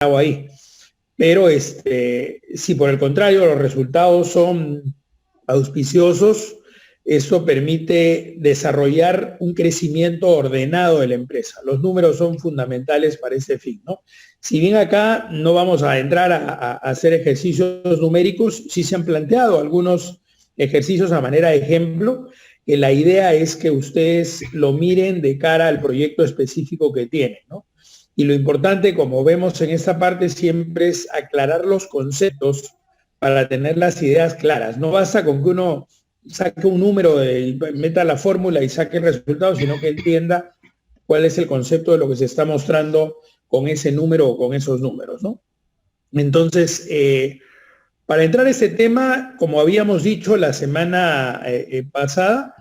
ahí. Pero si por el contrario los resultados son auspiciosos, eso permite desarrollar un crecimiento ordenado de la empresa. Los números son fundamentales para ese fin, ¿no? Si bien acá no vamos a entrar a hacer ejercicios numéricos, sí se han planteado algunos ejercicios a manera de ejemplo, que la idea es que ustedes lo miren de cara al proyecto específico que tienen, ¿no? Y lo importante, como vemos en esta parte, siempre es aclarar los conceptos para tener las ideas claras. No basta con que uno saque un número, meta la fórmula y saque el resultado, sino que entienda cuál es el concepto de lo que se está mostrando con ese número o con esos números, ¿no? Entonces, para entrar a este tema, como habíamos dicho la semana pasada,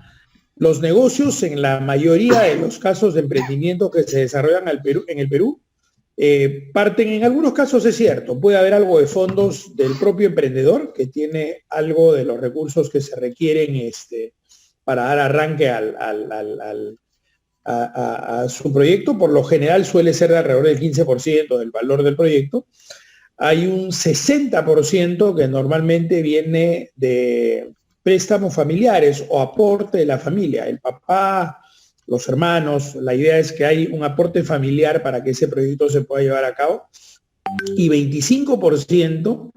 los negocios en la mayoría de los casos de emprendimiento que se desarrollan en el Perú parten, en algunos casos es cierto, puede haber algo de fondos del propio emprendedor que tiene algo de los recursos que se requieren para dar arranque a su proyecto. Por lo general suele ser de alrededor del 15% del valor del proyecto. Hay un 60% que normalmente viene de préstamos familiares o aporte de la familia, el papá, los hermanos. La idea es que hay un aporte familiar para que ese proyecto se pueda llevar a cabo. Y 25%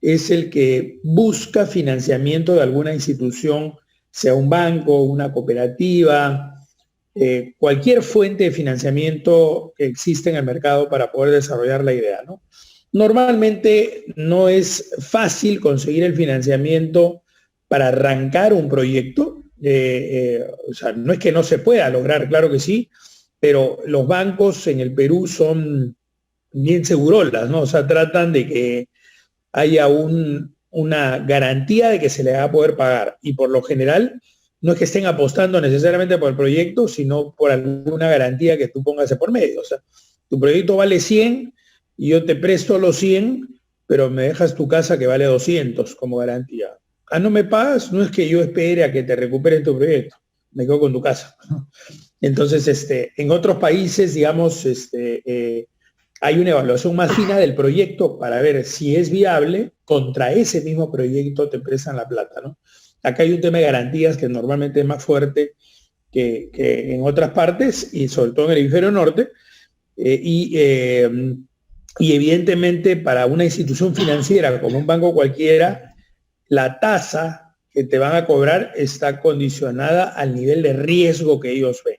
es el que busca financiamiento de alguna institución, sea un banco, una cooperativa, cualquier fuente de financiamiento que existe en el mercado para poder desarrollar la idea, ¿no? Normalmente no es fácil conseguir el financiamiento para arrancar un proyecto. O sea, no es que no se pueda lograr, claro que sí, pero los bancos en el Perú son bien segurolas, ¿no? O sea, tratan de que haya una garantía de que se le va a poder pagar. Y por lo general, no es que estén apostando necesariamente por el proyecto, sino por alguna garantía que tú pongas de por medio. O sea, tu proyecto vale 100 y yo te presto los 100, pero me dejas tu casa que vale 200 como garantía. Ah, no me pagas, no es que yo espere a que te recuperen tu proyecto, me quedo con tu casa. Entonces, en otros países, digamos, hay una evaluación más fina del proyecto para ver si es viable. Contra ese mismo proyecto te prestan la plata, ¿no? Acá hay un tema de garantías que normalmente es más fuerte que en otras partes, y sobre todo en el hemisferio norte, y evidentemente para una institución financiera como un banco cualquiera, la tasa que te van a cobrar está condicionada al nivel de riesgo que ellos ven.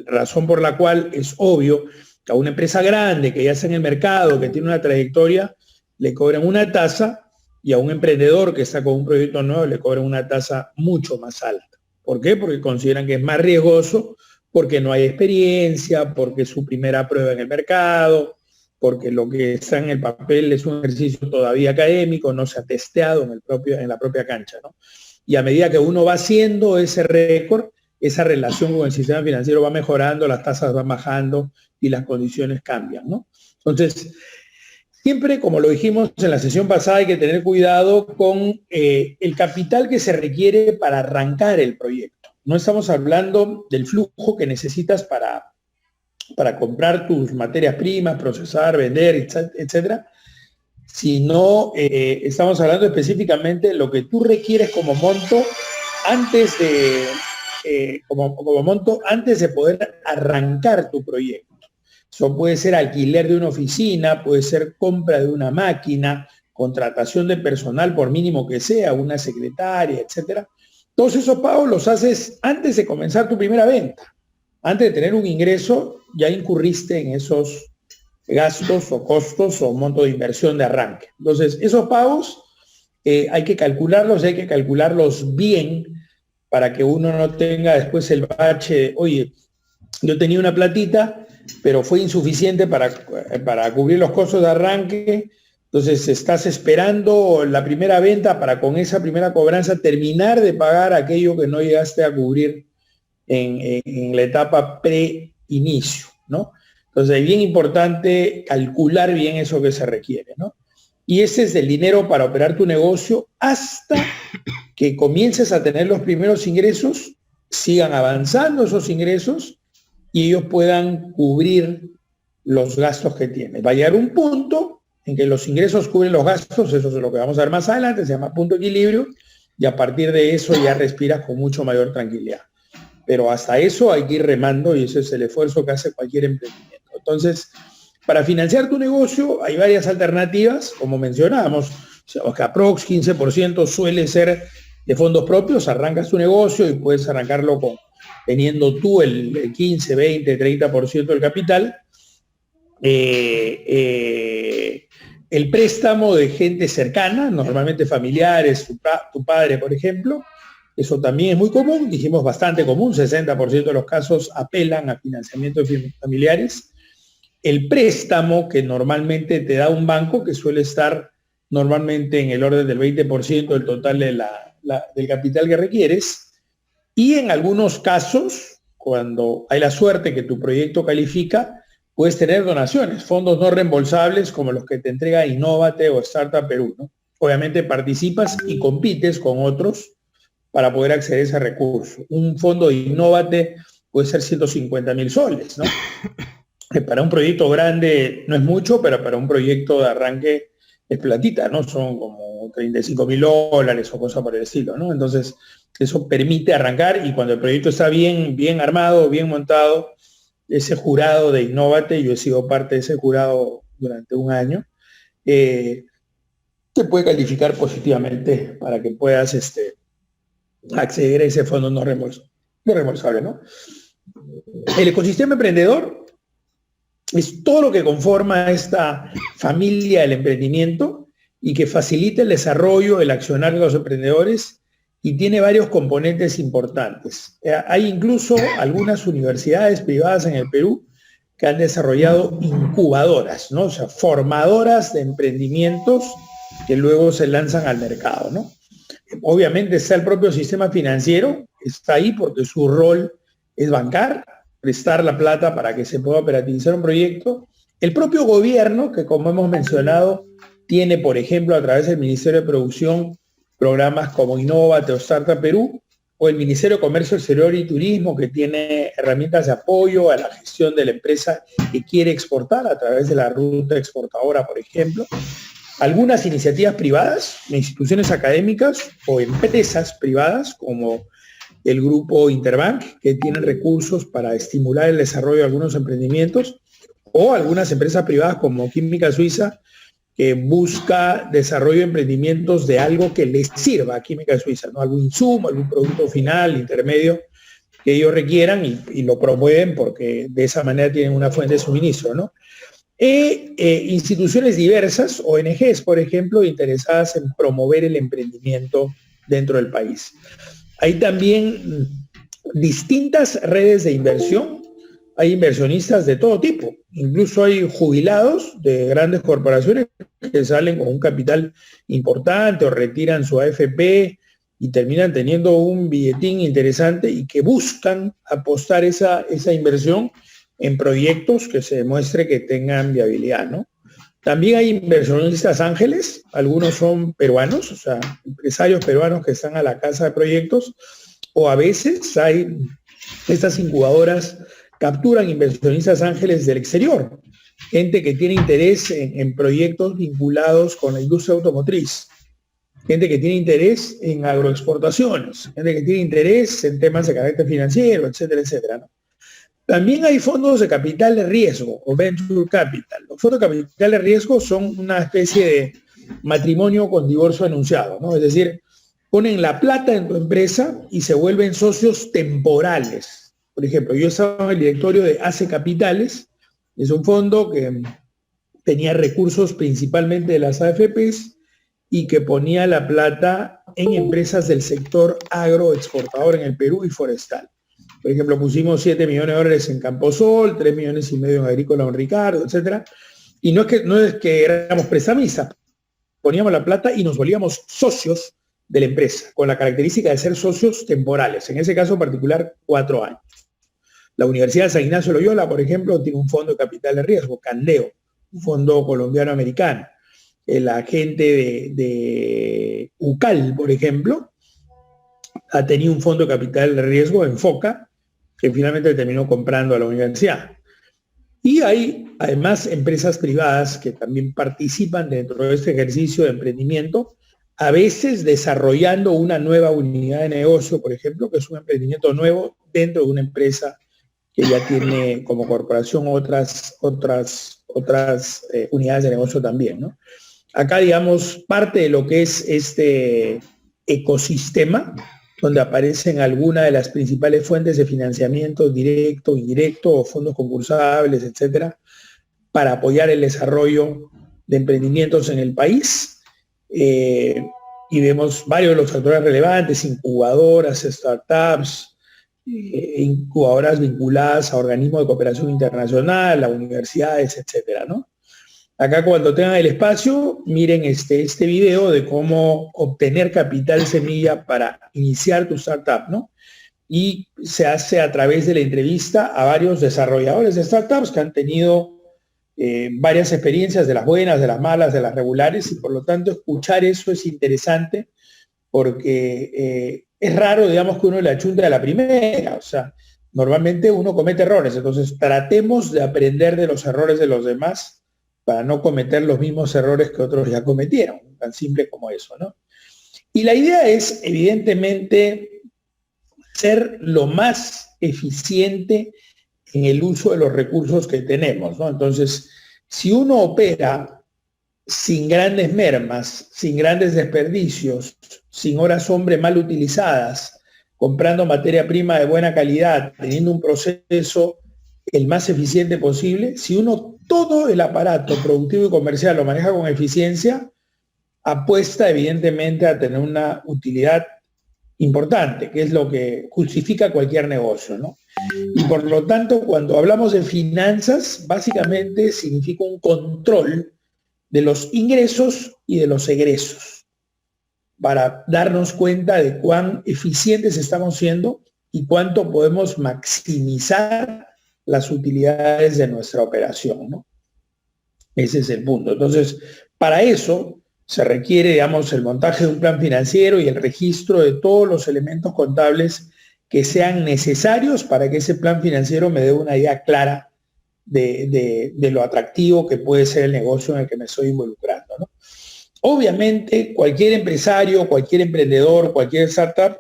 Razón por la cual es obvio que a una empresa grande que ya está en el mercado, que tiene una trayectoria, le cobran una tasa, y a un emprendedor que está con un proyecto nuevo le cobran una tasa mucho más alta. ¿Por qué? Porque consideran que es más riesgoso, porque no hay experiencia, porque es su primera prueba en el mercado, porque lo que está en el papel es un ejercicio todavía académico, no se ha testeado en la propia cancha, ¿no? Y a medida que uno va haciendo ese récord, esa relación con el sistema financiero va mejorando, las tasas van bajando y las condiciones cambian, ¿no? Entonces, siempre, como lo dijimos en la sesión pasada, hay que tener cuidado con el capital que se requiere para arrancar el proyecto. No estamos hablando del flujo que necesitas para comprar tus materias primas, procesar, vender, etcétera, sino estamos hablando específicamente de lo que tú requieres como monto antes de poder arrancar tu proyecto. Eso puede ser alquiler de una oficina, puede ser compra de una máquina, contratación de personal por mínimo que sea, una secretaria, etcétera. Todos esos pagos los haces antes de comenzar tu primera venta. Antes de tener un ingreso, ya incurriste en esos gastos o costos o monto de inversión de arranque. Entonces, esos pagos hay que calcularlos bien para que uno no tenga después el bache de, oye, yo tenía una platita, pero fue insuficiente para cubrir los costos de arranque. Entonces estás esperando la primera venta para con esa primera cobranza terminar de pagar aquello que no llegaste a cubrir en la etapa pre-inicio, ¿no? Entonces es bien importante calcular bien eso que se requiere, ¿no? Y ese es el dinero para operar tu negocio hasta que comiences a tener los primeros ingresos, sigan avanzando esos ingresos y ellos puedan cubrir los gastos que tienes. Va a llegar un punto en que los ingresos cubren los gastos, eso es lo que vamos a ver más adelante, se llama punto de equilibrio, y a partir de eso ya respiras con mucho mayor tranquilidad. Pero hasta eso hay que ir remando y ese es el esfuerzo que hace cualquier emprendimiento. Entonces, para financiar tu negocio hay varias alternativas, como mencionábamos, o que aprox 15% suele ser de fondos propios, arrancas tu negocio y puedes arrancarlo teniendo tú el 15, 20, 30% del capital. El préstamo de gente cercana, normalmente familiares, tu padre, por ejemplo, eso también es muy común, dijimos bastante común, 60% de los casos apelan a financiamiento de familiares. El préstamo que normalmente te da un banco, que suele estar normalmente en el orden del 20% del total del capital que requieres, y en algunos casos, cuando hay la suerte que tu proyecto califica, puedes tener donaciones, fondos no reembolsables como los que te entrega Innovate o Startup Perú, ¿no? Obviamente participas y compites con otros para poder acceder a ese recurso. Un fondo de Innovate puede ser 150.000 soles, ¿no? Que para un proyecto grande no es mucho, pero para un proyecto de arranque es platita, ¿no? Son como 35.000 dólares o cosas por el estilo, ¿no? Entonces, eso permite arrancar y cuando el proyecto está bien armado, bien montado, ese jurado de Innovate, yo he sido parte de ese jurado durante un año, te puede calificar positivamente para que puedas acceder a ese fondo no reembolsable, ¿no? El ecosistema emprendedor es todo lo que conforma esta familia del emprendimiento y que facilita el desarrollo, el accionar de los emprendedores y tiene varios componentes importantes. Hay incluso algunas universidades privadas en el Perú que han desarrollado incubadoras, ¿no? O sea, formadoras de emprendimientos que luego se lanzan al mercado, ¿no? Obviamente está el propio sistema financiero, está ahí porque su rol es bancar, prestar la plata para que se pueda operativizar un proyecto. El propio gobierno, que como hemos mencionado, tiene, por ejemplo, a través del Ministerio de Producción, programas como Innovate o Startup Perú, o el Ministerio de Comercio Exterior y Turismo, que tiene herramientas de apoyo a la gestión de la empresa que quiere exportar a través de la ruta exportadora, por ejemplo. Algunas iniciativas privadas, instituciones académicas o empresas privadas, como el grupo Interbank, que tienen recursos para estimular el desarrollo de algunos emprendimientos, o algunas empresas privadas como Química Suiza, que busca desarrollo de emprendimientos de algo que les sirva a Química Suiza, ¿no? Algún insumo, algún producto final, intermedio, que ellos requieran y lo promueven porque de esa manera tienen una fuente de suministro, ¿no? Instituciones diversas, ONGs, por ejemplo, interesadas en promover el emprendimiento dentro del país. Hay también distintas redes de inversión, hay inversionistas de todo tipo, incluso hay jubilados de grandes corporaciones que salen con un capital importante o retiran su AFP y terminan teniendo un billetín interesante y que buscan apostar esa inversión en proyectos que se demuestre que tengan viabilidad, ¿no? También hay inversionistas ángeles, algunos son peruanos, o sea, empresarios peruanos que están a la casa de proyectos, o a veces hay estas incubadoras capturan inversionistas ángeles del exterior, gente que tiene interés en proyectos vinculados con la industria automotriz, gente que tiene interés en agroexportaciones, gente que tiene interés en temas de carácter financiero, etcétera, etcétera, ¿no? También hay fondos de capital de riesgo o venture capital. Los fondos de capital de riesgo son una especie de matrimonio con divorcio anunciado, ¿no? Es decir, ponen la plata en tu empresa y se vuelven socios temporales. Por ejemplo, yo estaba en el directorio de ACE Capitales, es un fondo que tenía recursos principalmente de las AFPs y que ponía la plata en empresas del sector agroexportador en el Perú y forestal. Por ejemplo, pusimos 7 millones de dólares en Camposol, 3,5 millones en Agrícola Don Ricardo, etc. Y no es que éramos prestamistas, poníamos la plata y nos volvíamos socios de la empresa, con la característica de ser socios temporales, en ese caso particular 4 años. La Universidad de San Ignacio de Loyola, por ejemplo, tiene un fondo de capital de riesgo, Candeo, un fondo colombiano-americano. La gente de UCAL, por ejemplo, ha tenido un fondo de capital de riesgo, Enfoca, que finalmente terminó comprando a la universidad. Y hay además empresas privadas que también participan dentro de este ejercicio de emprendimiento, a veces desarrollando una nueva unidad de negocio, por ejemplo, que es un emprendimiento nuevo dentro de una empresa que ya tiene como corporación otras unidades de negocio también, ¿no? Acá, digamos, parte de lo que es este ecosistema, donde aparecen algunas de las principales fuentes de financiamiento directo, indirecto, o fondos concursables, etcétera, para apoyar el desarrollo de emprendimientos en el país. Y vemos varios de los actores relevantes, incubadoras, startups, incubadoras vinculadas a organismos de cooperación internacional, a universidades, etcétera, ¿no? Acá, cuando tengan el espacio, miren este video de cómo obtener capital semilla para iniciar tu startup, ¿no? Y se hace a través de la entrevista a varios desarrolladores de startups que han tenido varias experiencias, de las buenas, de las malas, de las regulares, y por lo tanto escuchar eso es interesante, porque es raro, digamos, que uno le achunte a la primera. O sea, normalmente uno comete errores, entonces tratemos de aprender de los errores de los demás para no cometer los mismos errores que otros ya cometieron, tan simple como eso, ¿no? Y la idea es, evidentemente, ser lo más eficiente en el uso de los recursos que tenemos, ¿no? Entonces, si uno opera sin grandes mermas, sin grandes desperdicios, sin horas hombre mal utilizadas, comprando materia prima de buena calidad, teniendo un proceso el más eficiente posible, si uno todo el aparato productivo y comercial lo maneja con eficiencia, apuesta evidentemente a tener una utilidad importante, que es lo que justifica cualquier negocio, ¿no? Y por lo tanto, cuando hablamos de finanzas, básicamente significa un control de los ingresos y de los egresos, para darnos cuenta de cuán eficientes estamos siendo y cuánto podemos maximizar las utilidades de nuestra operación, ¿no? Ese es el punto. Entonces, para eso se requiere, digamos, el montaje de un plan financiero y el registro de todos los elementos contables que sean necesarios para que ese plan financiero me dé una idea clara de lo atractivo que puede ser el negocio en el que me estoy involucrando, ¿no? Obviamente, cualquier empresario, cualquier emprendedor, cualquier startup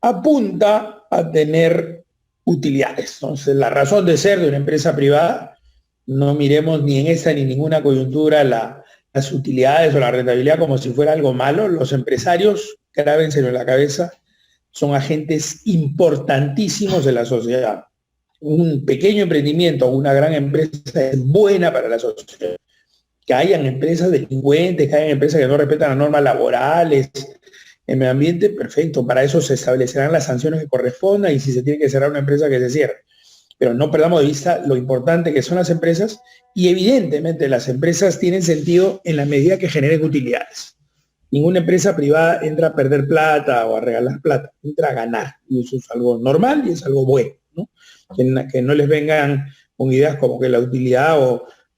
apunta a tener utilidades. Entonces, la razón de ser de una empresa privada, no miremos ni en esta ni en ninguna coyuntura las utilidades o la rentabilidad como si fuera algo malo. Los empresarios, grábenselo en la cabeza, son agentes importantísimos de la sociedad. Un pequeño emprendimiento o una gran empresa es buena para la sociedad. Que hayan empresas delincuentes, que hayan empresas que no respetan las normas laborales, el medio ambiente, perfecto. Para eso se establecerán las sanciones que correspondan, y si se tiene que cerrar una empresa, que se cierre. Pero no perdamos de vista lo importante que son las empresas, y evidentemente las empresas tienen sentido en la medida que generen utilidades. Ninguna empresa privada entra a perder plata o a regalar plata, entra a ganar, y eso es algo normal y es algo bueno, ¿no? Que no les vengan con ideas como que la utilidad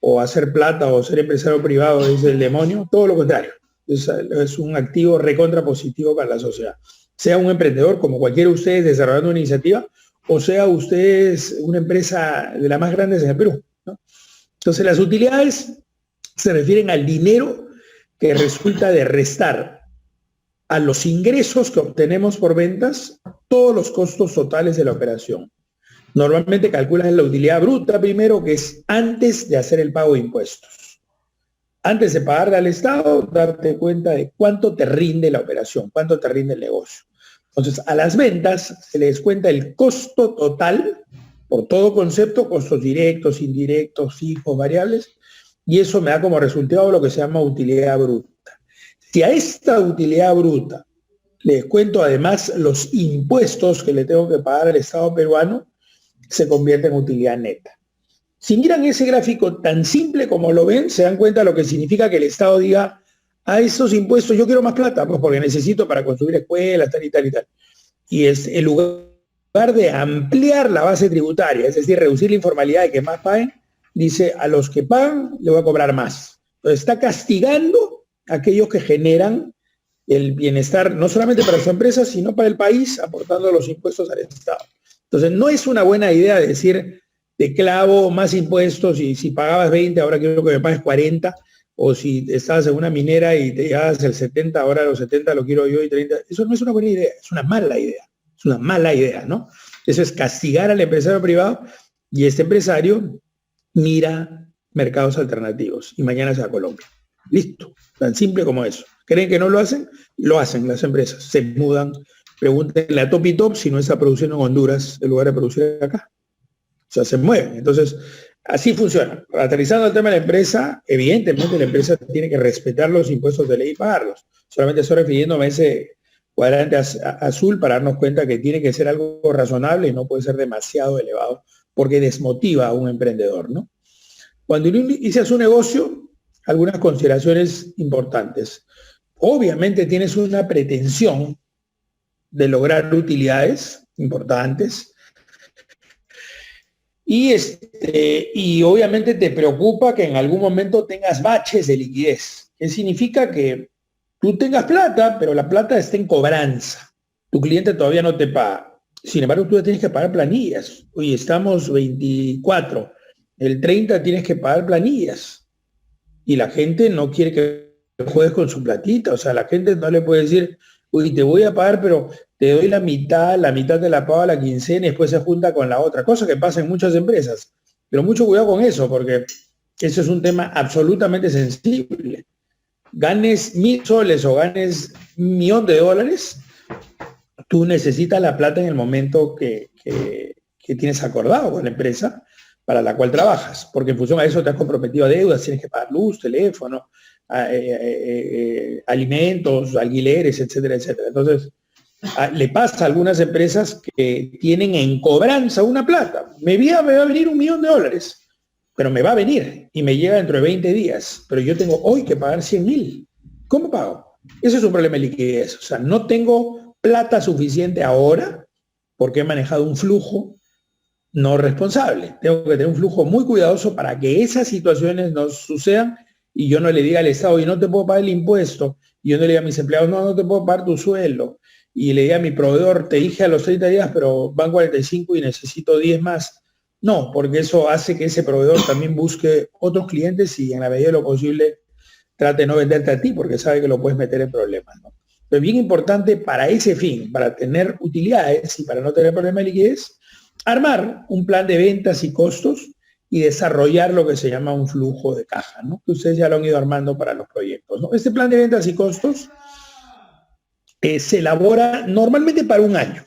o hacer plata o ser empresario privado es el demonio, todo lo contrario. Es un activo recontra positivo para la sociedad. Sea un emprendedor como cualquiera de ustedes desarrollando una iniciativa, o sea ustedes una empresa de las más grandes en el Perú, ¿no? Entonces, las utilidades se refieren al dinero que resulta de restar a los ingresos que obtenemos por ventas todos los costos totales de la operación. Normalmente calculas la utilidad bruta primero, que es antes de hacer el pago de impuestos. Antes de pagarle al Estado, darte cuenta de cuánto te rinde la operación, cuánto te rinde el negocio. Entonces, a las ventas se le descuenta el costo total, por todo concepto, costos directos, indirectos, fijos, variables, y eso me da como resultado lo que se llama utilidad bruta. Si a esta utilidad bruta le descuento además los impuestos que le tengo que pagar al Estado peruano, se convierte en utilidad neta. Si miran ese gráfico tan simple como lo ven, se dan cuenta de lo que significa que el Estado diga: a estos impuestos yo quiero más plata, pues porque necesito para construir escuelas, tal y tal y tal. Y es el lugar de ampliar la base tributaria, es decir, reducir la informalidad y que más paguen, dice: a los que pagan le voy a cobrar más. Entonces está castigando a aquellos que generan el bienestar, no solamente para su empresa, sino para el país, aportando los impuestos al Estado. Entonces, no es una buena idea decir te clavo más impuestos y si pagabas 20, ahora quiero que me pagues 40, o si estabas en una minera y te llevabas el 70, ahora los 70 lo quiero yo y 30. Eso no es una buena idea, es una mala idea. Es una mala idea, ¿no? Eso es castigar al empresario privado y este empresario mira mercados alternativos y mañana se va a Colombia. Listo, tan simple como eso. ¿Creen que no lo hacen? Lo hacen las empresas, se mudan. Pregúntenle a Top y Top si no está produciendo en Honduras en lugar de producir acá. O sea, se mueven. Entonces, así funciona. Aterrizando el tema de la empresa, evidentemente la empresa tiene que respetar los impuestos de ley y pagarlos. Solamente estoy refiriéndome a ese cuadrante azul para darnos cuenta que tiene que ser algo razonable y no puede ser demasiado elevado porque desmotiva a un emprendedor, ¿no? Cuando inicias un negocio, algunas consideraciones importantes. Obviamente tienes una pretensión de lograr utilidades importantes y obviamente te preocupa que en algún momento tengas baches de liquidez. ¿Qué significa? Que tú tengas plata, pero la plata está en cobranza. Tu cliente todavía no te paga. Sin embargo, tú tienes que pagar planillas. Oye, estamos 24. El 30 tienes que pagar planillas. Y la gente no quiere que juegues con su platita. O sea, la gente no le puede decir, uy, te voy a pagar, pero te doy la mitad te la pago a la quincena y después se junta con la otra. Cosa que pasa en muchas empresas. Pero mucho cuidado con eso, porque eso es un tema absolutamente sensible. Ganes 1.000 soles o ganes $1.000.000, tú necesitas la plata en el momento que tienes acordado con la empresa para la cual trabajas, porque en función a eso te has comprometido a deudas, tienes que pagar luz, teléfono, alimentos, alquileres, etcétera, etcétera. Entonces, le pasa a algunas empresas que tienen en cobranza una plata. Me va a venir $1.000.000, pero me va a venir y me llega dentro de 20 días, pero yo tengo hoy que pagar 100.000. ¿Cómo pago? Ese es un problema de liquidez. O sea, no tengo plata suficiente ahora porque he manejado un flujo no responsable. Tengo que tener un flujo muy cuidadoso para que esas situaciones no sucedan y yo no le diga al Estado, y no te puedo pagar el impuesto, y yo no le diga a mis empleados, no te puedo pagar tu sueldo, y le diga a mi proveedor, te dije a los 30 días, pero van 45 y necesito 10 más. No, porque eso hace que ese proveedor también busque otros clientes y en la medida de lo posible trate de no venderte a ti porque sabe que lo puedes meter en problemas, ¿no? Pero es bien importante para ese fin, para tener utilidades y para no tener problemas de liquidez, armar un plan de ventas y costos y desarrollar lo que se llama un flujo de caja, ¿no? Que ustedes ya lo han ido armando para los proyectos, ¿no? Este plan de ventas y costos se elabora normalmente para un año.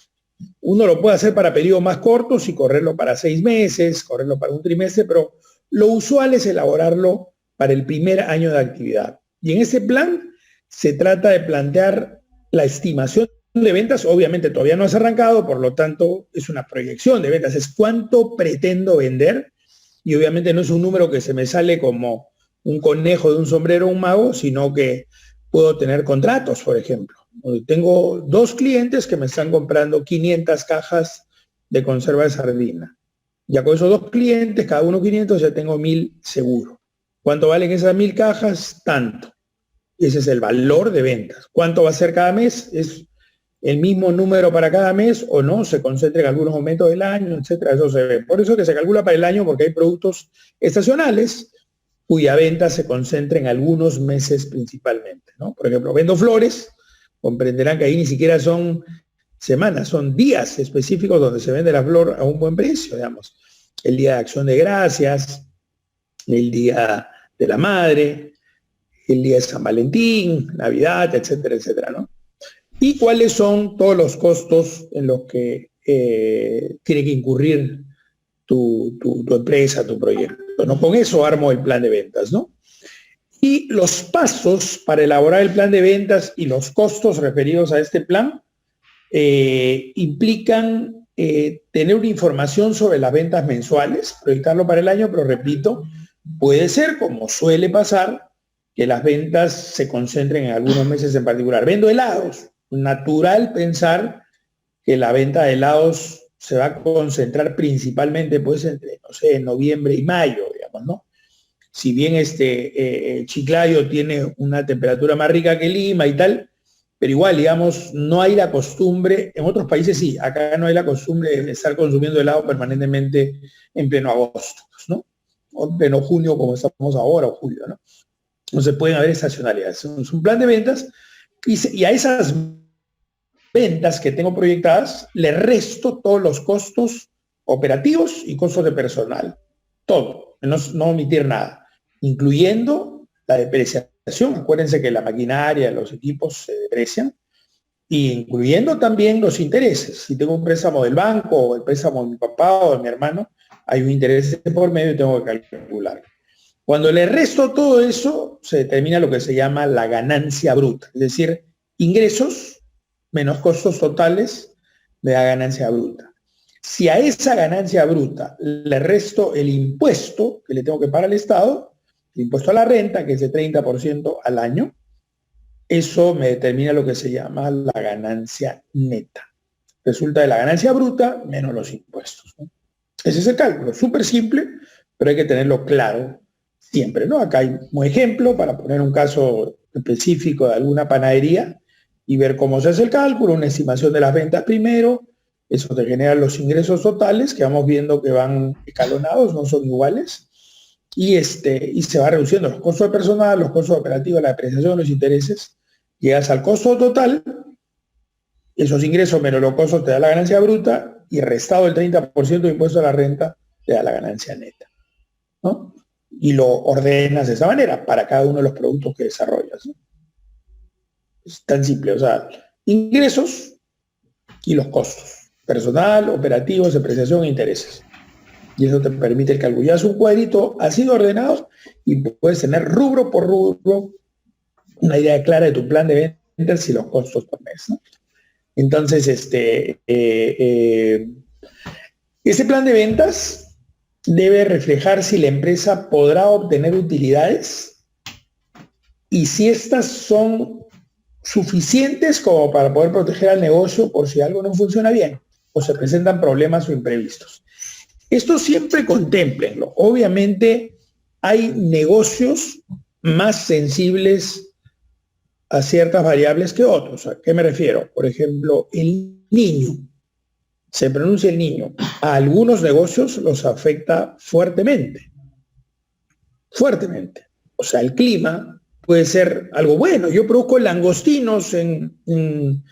Uno lo puede hacer para periodos más cortos y correrlo para 6 meses, correrlo para un trimestre, pero lo usual es elaborarlo para el primer año de actividad. Y en ese plan se trata de plantear la estimación de ventas. Obviamente todavía no has arrancado, por lo tanto es una proyección de ventas, es cuánto pretendo vender, y obviamente no es un número que se me sale como un conejo de un sombrero o un mago, sino que puedo tener contratos, por ejemplo. Tengo 2 clientes que me están comprando 500 cajas de conserva de sardina. Ya con esos 2 clientes, cada uno 500, ya tengo 1.000 seguro. ¿Cuánto valen esas 1.000 cajas? Tanto. Ese es el valor de ventas. ¿Cuánto va a ser cada mes? Es el mismo número para cada mes o no, se concentra en algunos momentos del año, etcétera. Eso se ve. Por eso que se calcula para el año, porque hay productos estacionales cuya venta se concentra en algunos meses principalmente, ¿no? Por ejemplo, vendo flores, comprenderán que ahí ni siquiera son semanas, son días específicos donde se vende la flor a un buen precio, digamos. El Día de Acción de Gracias, el Día de la Madre, el Día de San Valentín, Navidad, etcétera, etcétera, ¿no? Y cuáles son todos los costos en los que tiene que incurrir tu empresa, tu proyecto, ¿no? Con eso armo el plan de ventas, ¿no? Y los pasos para elaborar el plan de ventas y los costos referidos a este plan implican tener una información sobre las ventas mensuales, proyectarlo para el año, pero repito, puede ser, como suele pasar, que las ventas se concentren en algunos meses en particular. Vendo helados, natural pensar que la venta de helados se va a concentrar principalmente pues entre, no sé, noviembre y mayo, digamos, ¿no? Si bien Chiclayo tiene una temperatura más rica que Lima y tal, pero igual, digamos, no hay la costumbre, en otros países sí, acá no hay la costumbre de estar consumiendo helado permanentemente en pleno agosto, ¿no? O en pleno junio como estamos ahora, o julio, ¿no? Entonces pueden haber estacionalidades. Es un plan de ventas y a esas ventas que tengo proyectadas le resto todos los costos operativos y costos de personal. Todo, no omitir nada, incluyendo la depreciación. Acuérdense que la maquinaria, los equipos se deprecian, y incluyendo también los intereses. Si tengo un préstamo del banco o el préstamo de mi papá o de mi hermano, hay un interés por medio y tengo que calcular. Cuando le resto todo eso, se determina lo que se llama la ganancia bruta, es decir, ingresos menos costos totales de la ganancia bruta. Si a esa ganancia bruta le resto el impuesto que le tengo que pagar al Estado, el impuesto a la renta, que es de 30% al año, eso me determina lo que se llama la ganancia neta. Resulta de la ganancia bruta menos los impuestos, ¿no? Ese es el cálculo, súper simple, pero hay que tenerlo claro siempre, ¿no? Acá hay un ejemplo para poner un caso específico de alguna panadería y ver cómo se hace el cálculo, una estimación de las ventas primero, eso te genera los ingresos totales, que vamos viendo que van escalonados, no son iguales, y se va reduciendo los costos de personal, los costos operativos, la depreciación, los intereses, llegas al costo total, esos ingresos menos los costos te da la ganancia bruta, y restado el 30% de impuesto a la renta te da la ganancia neta, ¿no? Y lo ordenas de esa manera para cada uno de los productos que desarrollas, ¿no? Es tan simple, o sea, ingresos y los costos, personal, operativos, depreciación e intereses. Y eso te permite el cálculo. Ya es un cuadrito así ordenado y puedes tener rubro por rubro una idea clara de tu plan de ventas y los costos por mes, ¿no? Entonces, ese plan de ventas debe reflejar si la empresa podrá obtener utilidades y si estas son suficientes como para poder proteger al negocio por si algo no funciona bien o se presentan problemas o imprevistos. Esto siempre contémplenlo. Obviamente hay negocios más sensibles a ciertas variables que otros. ¿A qué me refiero? Por ejemplo, el niño. Se pronuncia el niño. A algunos negocios los afecta fuertemente. Fuertemente. O sea, el clima puede ser algo bueno. Yo produzco langostinos en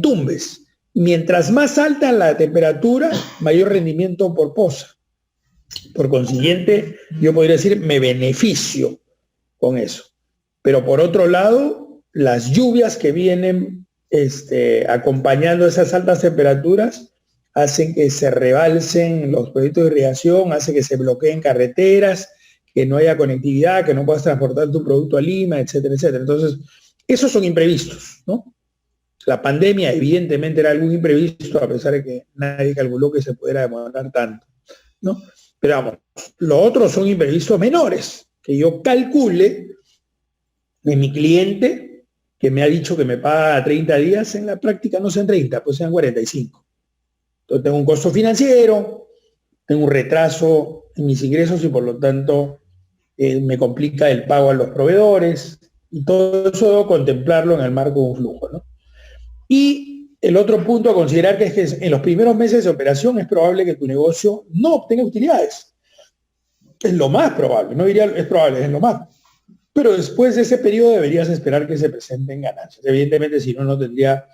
Tumbes. Mientras más alta la temperatura, mayor rendimiento por poza. Por consiguiente, yo podría decir, me beneficio con eso. Pero por otro lado, las lluvias que vienen acompañando esas altas temperaturas hacen que se rebalsen los proyectos de irrigación, hacen que se bloqueen carreteras, que no haya conectividad, que no puedas transportar tu producto a Lima, etcétera, etcétera. Entonces, esos son imprevistos, ¿no? La pandemia evidentemente era algún imprevisto, a pesar de que nadie calculó que se pudiera demorar tanto, ¿no? Pero vamos, los otros son imprevistos menores, que yo calcule de mi cliente, que me ha dicho que me paga 30 días, en la práctica no sean 30, pues sean 45. Entonces tengo un costo financiero, tengo un retraso en mis ingresos y por lo tanto me complica el pago a los proveedores, y todo eso debo contemplarlo en el marco de un flujo, ¿no? Y el otro punto a considerar es que en los primeros meses de operación es probable que tu negocio no obtenga utilidades. Es lo más probable, no diría es probable, es lo más. Pero después de ese periodo deberías esperar que se presenten ganancias. Evidentemente, si no, no tendría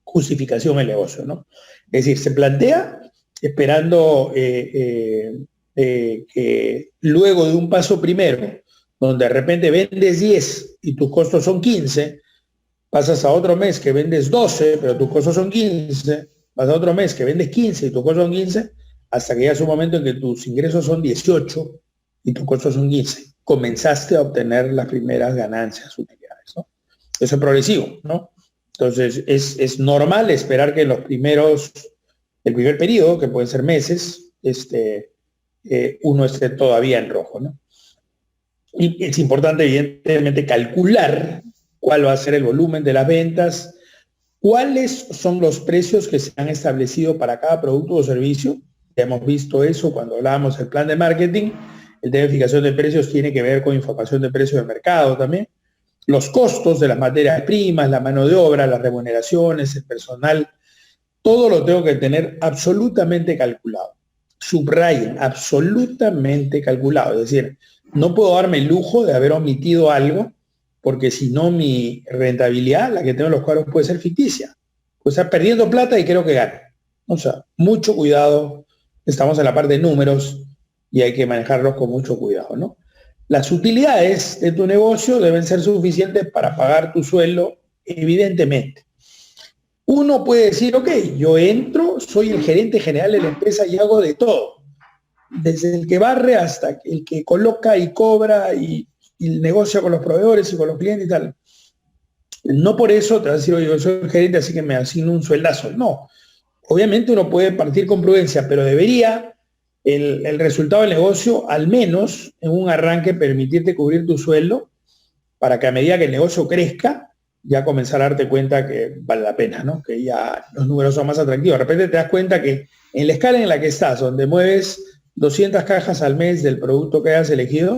justificación el negocio, ¿no? Es decir, se plantea esperando que luego de un paso primero, donde de repente vendes 10 y tus costos son 15, pasas a otro mes que vendes 12, pero tus costos son 15, pasas a otro mes que vendes 15 y tus costos son 15, hasta que llegas un momento en que tus ingresos son 18 y tus costos son 15. Comenzaste a obtener las primeras ganancias, utilidades, ¿no? Eso es progresivo, ¿no? Entonces, es normal esperar que en el primer periodo, que pueden ser meses, uno esté todavía en rojo, ¿no? Y es importante, evidentemente, calcular cuál va a ser el volumen de las ventas, cuáles son los precios que se han establecido para cada producto o servicio. Ya hemos visto eso cuando hablábamos del plan de marketing. El tema de fijación de precios tiene que ver con información de precios de mercado también. los costos de las materias primas, la mano de obra, las remuneraciones, el personal, todo lo tengo que tener absolutamente calculado. Subrayen, absolutamente calculado. Es decir, no puedo darme el lujo de haber omitido algo, porque si no mi rentabilidad, la que tengo en los cuadros, puede ser ficticia. Pues estar perdiendo plata y creo que gane. O sea, mucho cuidado. Estamos en la parte de números y hay que manejarlos con mucho cuidado, ¿no? Las utilidades de tu negocio deben ser suficientes para pagar tu sueldo, evidentemente. Uno puede decir, ok, yo entro, soy el gerente general de la empresa y hago de todo. Desde el que barre hasta el que coloca y cobra y negocia con los proveedores y con los clientes y tal. No por eso te vas a decir, oye, yo soy el gerente, así que me asigno un sueldazo. No. Obviamente uno puede partir con prudencia, pero debería el resultado del negocio, al menos en un arranque, permitirte cubrir tu sueldo para que a medida que el negocio crezca, ya comenzar a darte cuenta que vale la pena, ¿no? Que ya los números son más atractivos. De repente te das cuenta que en la escala en la que estás, donde mueves 200 cajas al mes del producto que hayas elegido,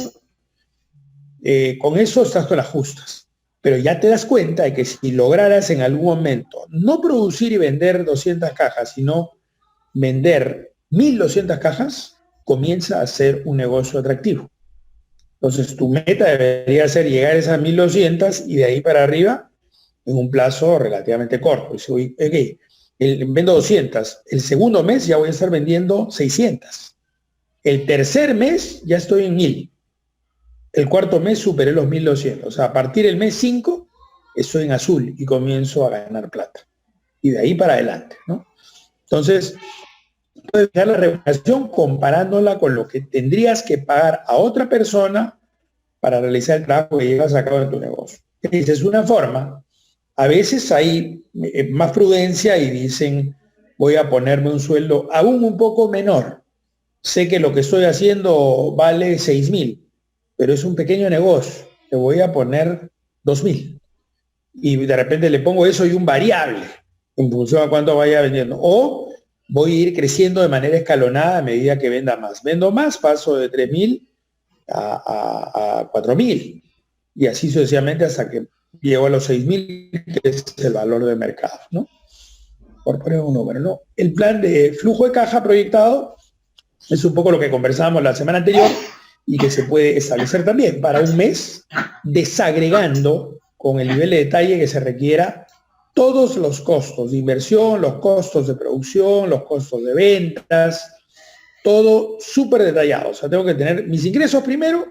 con eso estás con las justas. Pero ya te das cuenta de que si lograras en algún momento no producir y vender 200 cajas, sino vender 1.200 cajas, comienza a ser un negocio atractivo. Entonces tu meta debería ser llegar a esas 1.200 y de ahí para arriba en un plazo relativamente corto. Okay, vendo 200, el segundo mes ya voy a estar vendiendo 600. El tercer mes ya estoy en 1.000. El cuarto mes superé los 1.200. O sea, a partir del mes 5 estoy en azul y comienzo a ganar plata. Y de ahí para adelante, ¿no? Entonces, puedes fijar la remuneración comparándola con lo que tendrías que pagar a otra persona para realizar el trabajo que llevas a cabo en tu negocio. Esa es una forma. A veces hay más prudencia y dicen, voy a ponerme un sueldo aún un poco menor. Sé que lo que estoy haciendo vale 6.000, pero es un pequeño negocio. Le voy a poner 2.000. Y de repente le pongo eso y un variable en función a cuánto vaya vendiendo. O voy a ir creciendo de manera escalonada a medida que venda más. Vendo más, paso de 3.000 a 4.000. Y así sucesivamente hasta que llego a los 6.000, que es el valor de mercado, ¿no? Por poner un número, ¿no? El plan de flujo de caja proyectado es un poco lo que conversábamos la semana anterior y que se puede establecer también para un mes, desagregando con el nivel de detalle que se requiera todos los costos de inversión, los costos de producción, los costos de ventas, todo súper detallado. O sea, tengo que tener mis ingresos primero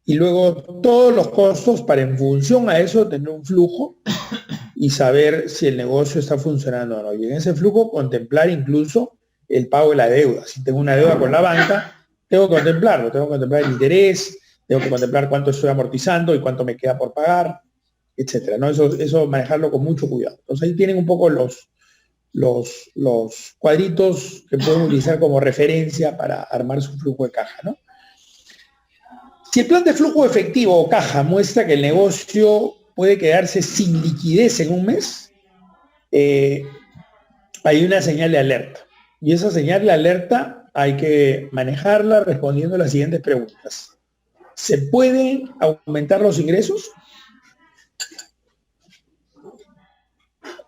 y luego todos los costos para en función a eso tener un flujo y saber si el negocio está funcionando o no. Y en ese flujo contemplar incluso el pago de la deuda. Si tengo una deuda con la banca, tengo que contemplarlo, tengo que contemplar el interés, tengo que contemplar cuánto estoy amortizando y cuánto me queda por pagar, etcétera, ¿no? Eso manejarlo con mucho cuidado. Entonces ahí tienen un poco los cuadritos que pueden utilizar como referencia para armar su flujo de caja, ¿no? Si el plan de flujo efectivo o caja muestra que el negocio puede quedarse sin liquidez en un mes, hay una señal de alerta. Y esa señal de alerta hay que manejarla respondiendo a las siguientes preguntas. ¿Se pueden aumentar los ingresos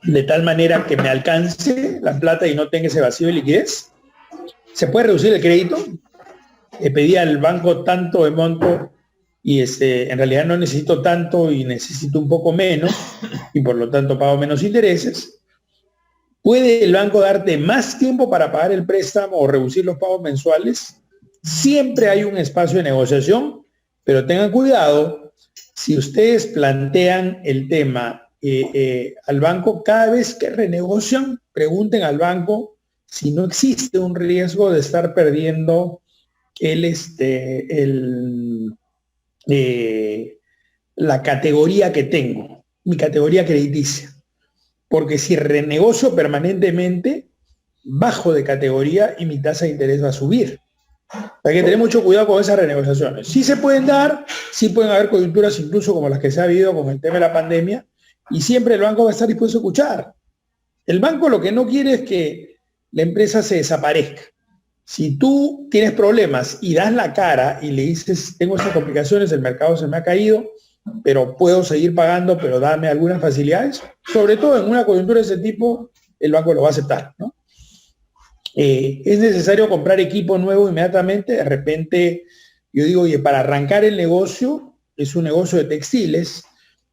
de tal manera que me alcance la plata y no tenga ese vacío de liquidez? ¿Se puede reducir el crédito? Pedí al banco tanto de monto y en realidad no necesito tanto y necesito un poco menos y por lo tanto pago menos intereses. ¿Puede el banco darte más tiempo para pagar el préstamo o reducir los pagos mensuales? Siempre hay un espacio de negociación, pero tengan cuidado, si ustedes plantean el tema al banco, cada vez que renegocian, pregunten al banco si no existe un riesgo de estar perdiendo la categoría que tengo, mi categoría crediticia. Porque si renegocio permanentemente, bajo de categoría y mi tasa de interés va a subir. Hay que tener mucho cuidado con esas renegociaciones. Sí se pueden dar, sí pueden haber coyunturas incluso como las que se ha habido con el tema de la pandemia, y siempre el banco va a estar dispuesto a escuchar. El banco lo que no quiere es que la empresa se desaparezca. Si tú tienes problemas y das la cara y le dices, tengo estas complicaciones, el mercado se me ha caído, pero puedo seguir pagando, pero dame algunas facilidades. Sobre todo en una coyuntura de ese tipo, el banco lo va a aceptar, ¿no? ¿Es necesario comprar equipo nuevo inmediatamente? De repente, yo digo, oye, para arrancar el negocio, es un negocio de textiles,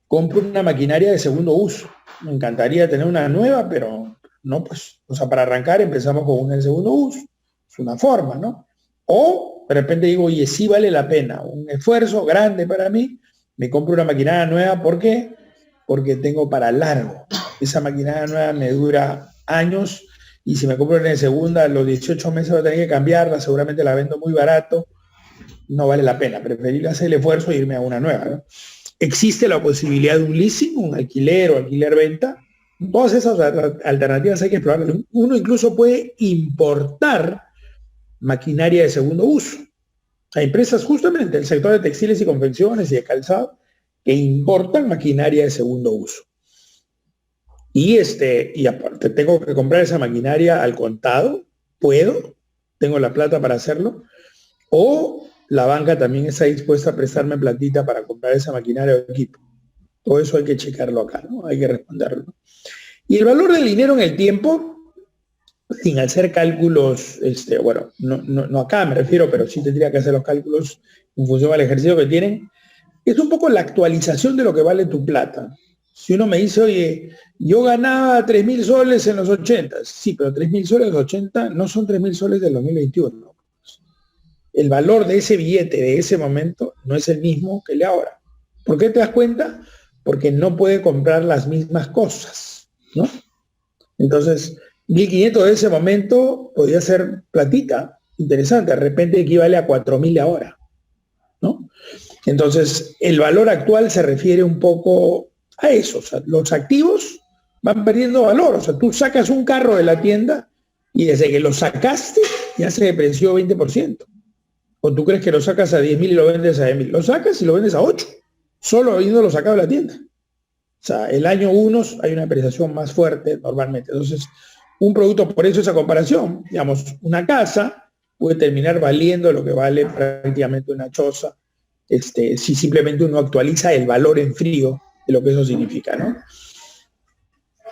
compro una maquinaria de segundo uso. Me encantaría tener una nueva, pero no, pues, o sea, para arrancar empezamos con una de segundo uso. Es una forma, ¿no? O de repente digo, oye, sí vale la pena, un esfuerzo grande para mí, me compro una maquinaria nueva, ¿por qué? Porque tengo para largo. Esa maquinaria nueva me dura años y si me compro una de segunda, a los 18 meses voy a tener que cambiarla, seguramente la vendo muy barato, no vale la pena, preferible hacer el esfuerzo e irme a una nueva, ¿no? Existe la posibilidad de un leasing, un alquiler o alquiler-venta. Todas esas alternativas hay que explorar. Uno incluso puede importar maquinaria de segundo uso. Hay empresas justamente del sector de textiles y confecciones y de calzado que importan maquinaria de segundo uso. Y aparte, tengo que comprar esa maquinaria al contado, puedo, tengo la plata para hacerlo, o la banca también está dispuesta a prestarme platita para comprar esa maquinaria o equipo. Todo eso hay que checarlo acá, ¿no? Hay que responderlo, ¿no? Y el valor del dinero en el tiempo, sin hacer cálculos, bueno, no acá me refiero, pero sí tendría que hacer los cálculos en función al ejercicio que tienen, es un poco la actualización de lo que vale tu plata. Si uno me dice, oye, yo ganaba 3.000 soles en los 80, sí, pero 3.000 soles en los 80 no son 3.000 soles del 2021. El valor de ese billete de ese momento no es el mismo que el de ahora. ¿Por qué te das cuenta? Porque no puede comprar las mismas cosas, ¿no? Entonces, 1.500 de ese momento podría ser platita, interesante, de repente equivale a 4.000 ahora, ¿no? Entonces, el valor actual se refiere un poco a eso. O sea, los activos van perdiendo valor. O sea, tú sacas un carro de la tienda y desde que lo sacaste ya se depreció 20%. O tú crees que lo sacas a 10.000 y lo vendes a 10.000. Lo sacas y lo vendes a 8, solo habiéndolo sacado de la tienda. O sea, el año 1 hay una apreciación más fuerte normalmente. Entonces, un producto, por eso esa comparación, digamos, una casa puede terminar valiendo lo que vale prácticamente una choza, si simplemente uno actualiza el valor en frío de lo que eso significa, ¿no?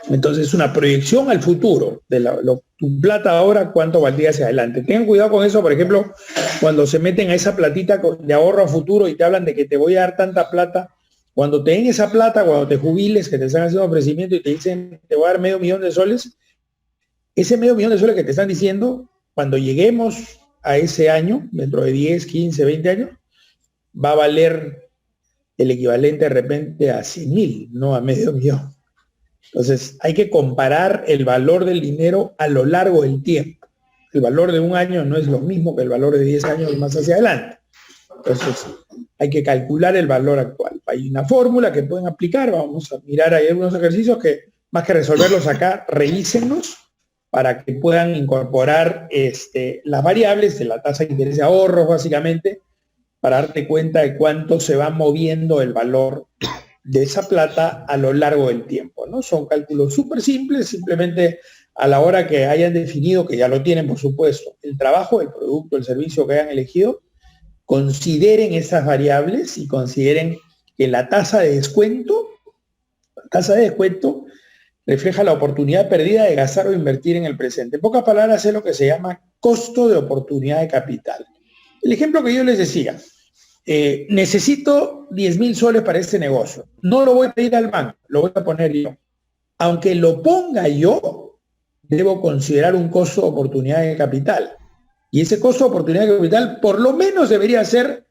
Entonces, una proyección al futuro de tu plata ahora, cuánto valdría hacia adelante. Tengan cuidado con eso, por ejemplo, cuando se meten a esa platita de ahorro a futuro y te hablan de que te voy a dar tanta plata. Cuando te den esa plata, cuando te jubiles, que te están haciendo ofrecimiento y te dicen, te voy a dar $500,000 de soles, ese $500,000 de soles que te están diciendo, cuando lleguemos a ese año, dentro de 10, 15, 20 años, va a valer el equivalente de repente a 100.000, no a $500,000. Entonces, hay que comparar el valor del dinero a lo largo del tiempo. El valor de un año no es lo mismo que el valor de 10 años más hacia adelante. Entonces, hay que calcular el valor actual. Hay una fórmula que pueden aplicar, vamos a mirar ahí algunos ejercicios que, más que resolverlos acá, revísenlos para que puedan incorporar las variables de la tasa de interés de ahorros, básicamente, para darte cuenta de cuánto se va moviendo el valor de esa plata a lo largo del tiempo, ¿no? Son cálculos súper simples, simplemente a la hora que hayan definido, que ya lo tienen, por supuesto, el trabajo, el producto, el servicio que hayan elegido, consideren esas variables y consideren que la tasa de descuento refleja la oportunidad perdida de gastar o invertir en el presente. En pocas palabras, es lo que se llama costo de oportunidad de capital. El ejemplo que yo les decía, necesito 10.000 soles para este negocio. No lo voy a pedir al banco, lo voy a poner yo. Aunque lo ponga yo, debo considerar un costo de oportunidad de capital. Y ese costo de oportunidad de capital por lo menos debería ser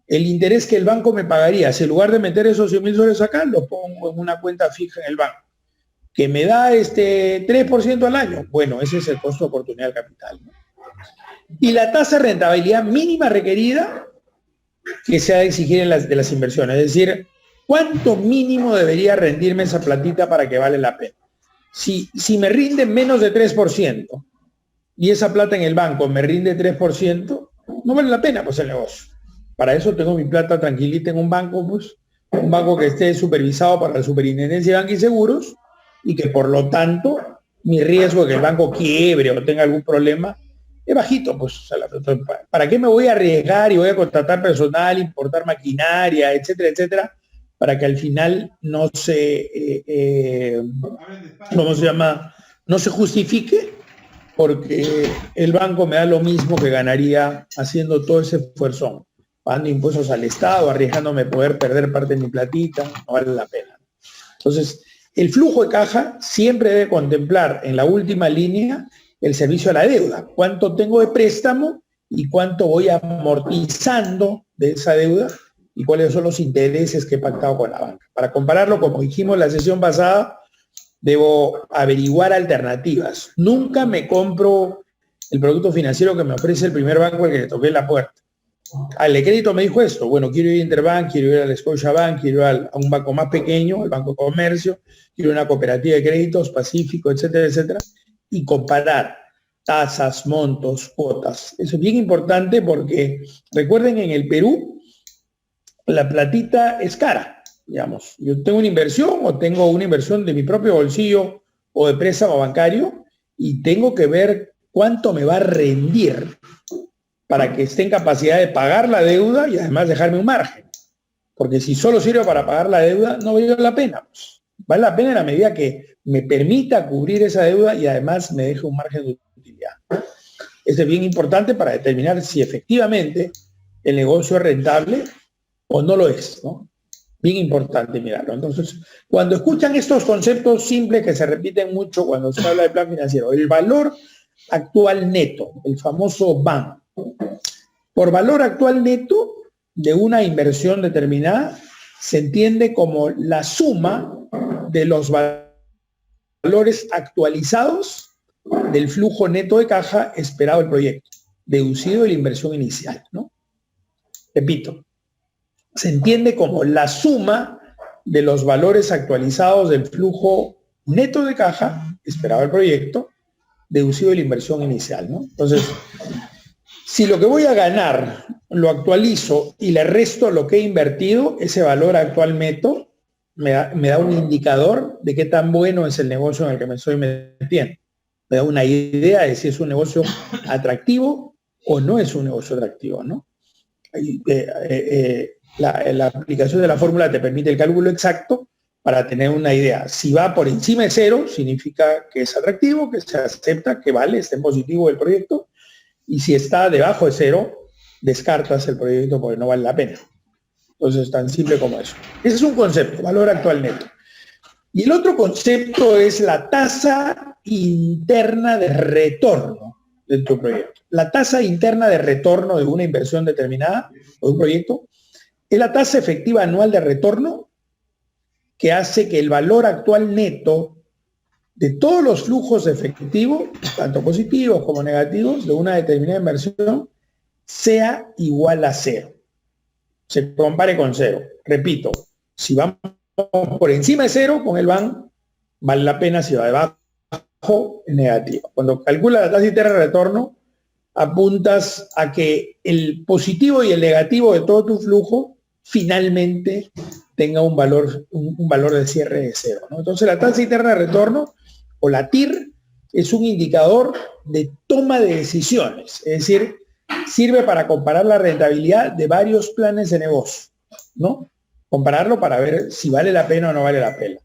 el interés que el banco me pagaría. Si en lugar de meter esos 100.000 soles acá, lo pongo en una cuenta fija en el banco, que me da 3% al año. Bueno, ese es el costo de oportunidad del capital, ¿no? Y la tasa de rentabilidad mínima requerida que se ha de exigir de las inversiones. Es decir, ¿cuánto mínimo debería rendirme esa platita para que vale la pena? Si me rinde menos de 3% y esa plata en el banco me rinde 3%, no vale la pena pues el negocio. Para eso tengo mi plata tranquilita en un banco, pues, un banco que esté supervisado por la Superintendencia de Banca y Seguros y que por lo tanto mi riesgo de que el banco quiebre o tenga algún problema es bajito, pues. O sea, ¿para qué me voy a arriesgar y voy a contratar personal, importar maquinaria, etcétera, etcétera, para que al final no ¿cómo se llama? No se justifique, porque el banco me da lo mismo que ganaría haciendo todo ese esfuerzo, pagando impuestos al Estado, arriesgándome poder perder parte de mi platita, no vale la pena. Entonces, el flujo de caja siempre debe contemplar en la última línea el servicio a la deuda, cuánto tengo de préstamo y cuánto voy amortizando de esa deuda y cuáles son los intereses que he pactado con la banca. Para compararlo, como dijimos en la sesión pasada, debo averiguar alternativas. Nunca me compro el producto financiero que me ofrece el primer banco al que le toqué la puerta. Al de crédito me dijo esto, bueno, quiero ir a Interbank, quiero ir al Scotiabank, quiero ir a un banco más pequeño, el Banco de Comercio, quiero una cooperativa de créditos, Pacífico, etcétera, etcétera, y comparar tasas, montos, cuotas. Eso es bien importante porque, recuerden, en el Perú, la platita es cara, digamos. Yo tengo una inversión o tengo una inversión de mi propio bolsillo o de préstamo bancario y tengo que ver cuánto me va a rendir para que esté en capacidad de pagar la deuda y además dejarme un margen. Porque si solo sirve para pagar la deuda, no vale la pena. Pues. Vale la pena en la medida que me permita cubrir esa deuda y además me deje un margen de utilidad. Eso es bien importante para determinar si efectivamente el negocio es rentable o no lo es, ¿no? Bien importante mirarlo. Entonces, cuando escuchan estos conceptos simples que se repiten mucho cuando se habla de plan financiero, el valor actual neto, el famoso VAN. Por valor actual neto de una inversión determinada se entiende como la suma de los valores actualizados del flujo neto de caja esperado del proyecto, deducido de la inversión inicial, ¿no? Repito, se entiende como la suma de los valores actualizados del flujo neto de caja esperado del proyecto, deducido de la inversión inicial, ¿no? Entonces, si lo que voy a ganar lo actualizo y le resto lo que he invertido, ese valor actual neto me da un indicador de qué tan bueno es el negocio en el que me estoy metiendo. Me da una idea de si es un negocio atractivo o no es un negocio atractivo, ¿no? La aplicación de la fórmula te permite el cálculo exacto para tener una idea. Si va por encima de cero, significa que es atractivo, que se acepta, que vale, está en positivo el proyecto. Y si está debajo de cero, descartas el proyecto porque no vale la pena. Entonces, tan simple como eso. Ese es un concepto, valor actual neto. Y el otro concepto es la tasa interna de retorno de tu proyecto. La tasa interna de retorno de una inversión determinada o de un proyecto es la tasa efectiva anual de retorno que hace que el valor actual neto de todos los flujos de efectivo, tanto positivos como negativos, de una determinada inversión, sea igual a cero. Se compare con cero. Repito, si vamos por encima de cero con el BAN, vale la pena; si va debajo, es negativo. Cuando calcula la tasa interna de retorno, apuntas a que el positivo y el negativo de todo tu flujo finalmente tenga un valor de cierre de cero, ¿no? Entonces la tasa interna de retorno, o la TIR, es un indicador de toma de decisiones, es decir, sirve para comparar la rentabilidad de varios planes de negocio, ¿no? Compararlo para ver si vale la pena o no vale la pena.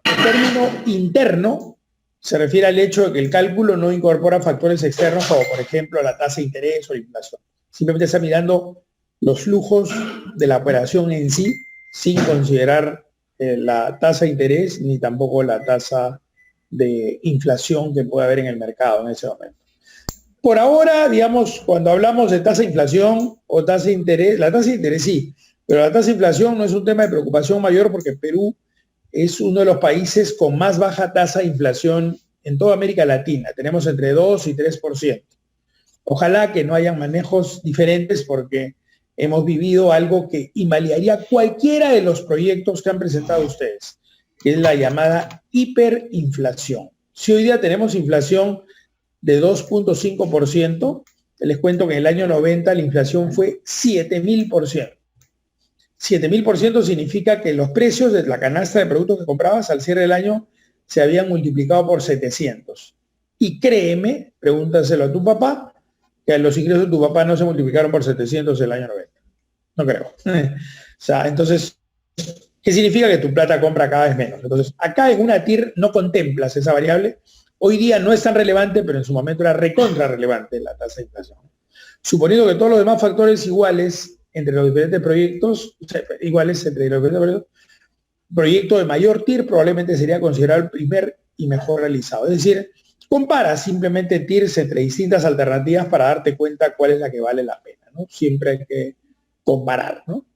El término interno se refiere al hecho de que el cálculo no incorpora factores externos como, por ejemplo, la tasa de interés o la inflación. Simplemente está mirando los flujos de la operación en sí, sin considerar la tasa de interés ni tampoco la tasa de inflación que puede haber en el mercado en ese momento. Por ahora, digamos, cuando hablamos de tasa de inflación o tasa de interés, la tasa de interés sí, pero la tasa de inflación no es un tema de preocupación mayor porque Perú es uno de los países con más baja tasa de inflación en toda América Latina. Tenemos entre 2 y 3%. Ojalá que no hayan manejos diferentes porque hemos vivido algo que invalidaría cualquiera de los proyectos que han presentado ustedes, que es la llamada hiperinflación. Si hoy día tenemos inflación de 2.5%, les cuento que en el año 90 la inflación fue 7.000%. 7.000% significa que los precios de la canasta de productos que comprabas al cierre del año se habían multiplicado por 700. Y créeme, pregúntaselo a tu papá, que los ingresos de tu papá no se multiplicaron por 700 el año 90. No creo. O sea, entonces, ¿Qué significa? Que tu plata compra cada vez menos. Entonces, acá en una TIR no contemplas esa variable. Hoy día no es tan relevante, pero en su momento era recontra relevante la tasa de inflación. Suponiendo que todos los demás factores iguales entre los diferentes proyectos, iguales entre los diferentes proyectos, proyecto de mayor TIR probablemente sería considerado el primer y mejor realizado. Es decir, compara simplemente TIRs entre distintas alternativas para darte cuenta cuál es la que vale la pena, ¿no? Siempre hay que comparar, ¿no?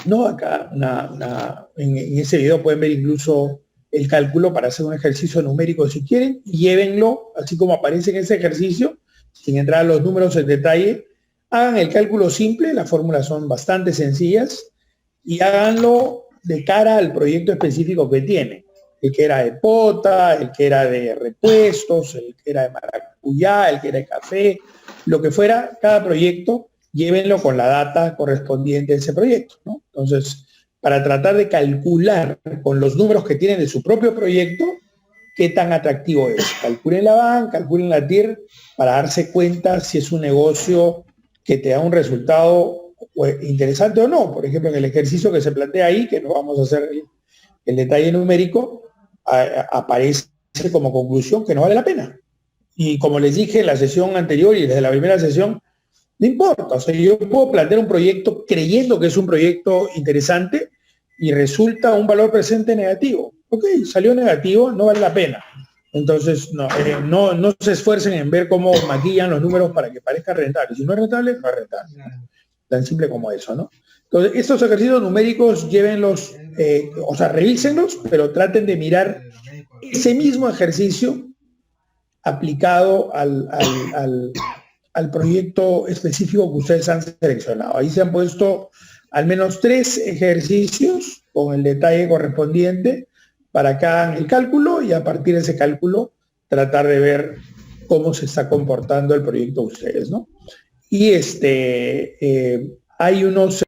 No, acá en ese video pueden ver incluso el cálculo para hacer un ejercicio numérico si quieren, y llévenlo, así como aparece en ese ejercicio, sin entrar a los números en detalle, hagan el cálculo simple, las fórmulas son bastante sencillas, y háganlo de cara al proyecto específico que tienen. El que era de pota, el que era de repuestos, el que era de maracuyá, el que era de café, lo que fuera, cada proyecto, llévenlo con la data correspondiente a ese proyecto, ¿no? Entonces, para tratar de calcular con los números que tienen de su propio proyecto, qué tan atractivo es. Calculen la banca, calculen la TIR, para darse cuenta si es un negocio que te da un resultado interesante o no. Por ejemplo, en el ejercicio que se plantea ahí, que no vamos a hacer el detalle numérico, aparece como conclusión que no vale la pena. Y como les dije en la sesión anterior y desde la primera sesión, no importa, o sea, yo puedo plantear un proyecto creyendo que es un proyecto interesante y resulta un valor presente negativo. Ok, salió negativo, no vale la pena. Entonces, no se esfuercen en ver cómo maquillan los números para que parezca rentable. Si no es rentable, no es rentable. Tan simple como eso, ¿no? Entonces, estos ejercicios numéricos, llévenlos, o sea, revísenlos, pero traten de mirar ese mismo ejercicio aplicado al proyecto específico que ustedes han seleccionado. Ahí se han puesto al menos 3 ejercicios con el detalle correspondiente para que hagan el cálculo y a partir de ese cálculo tratar de ver cómo se está comportando el proyecto de ustedes, ¿no? Y hay unos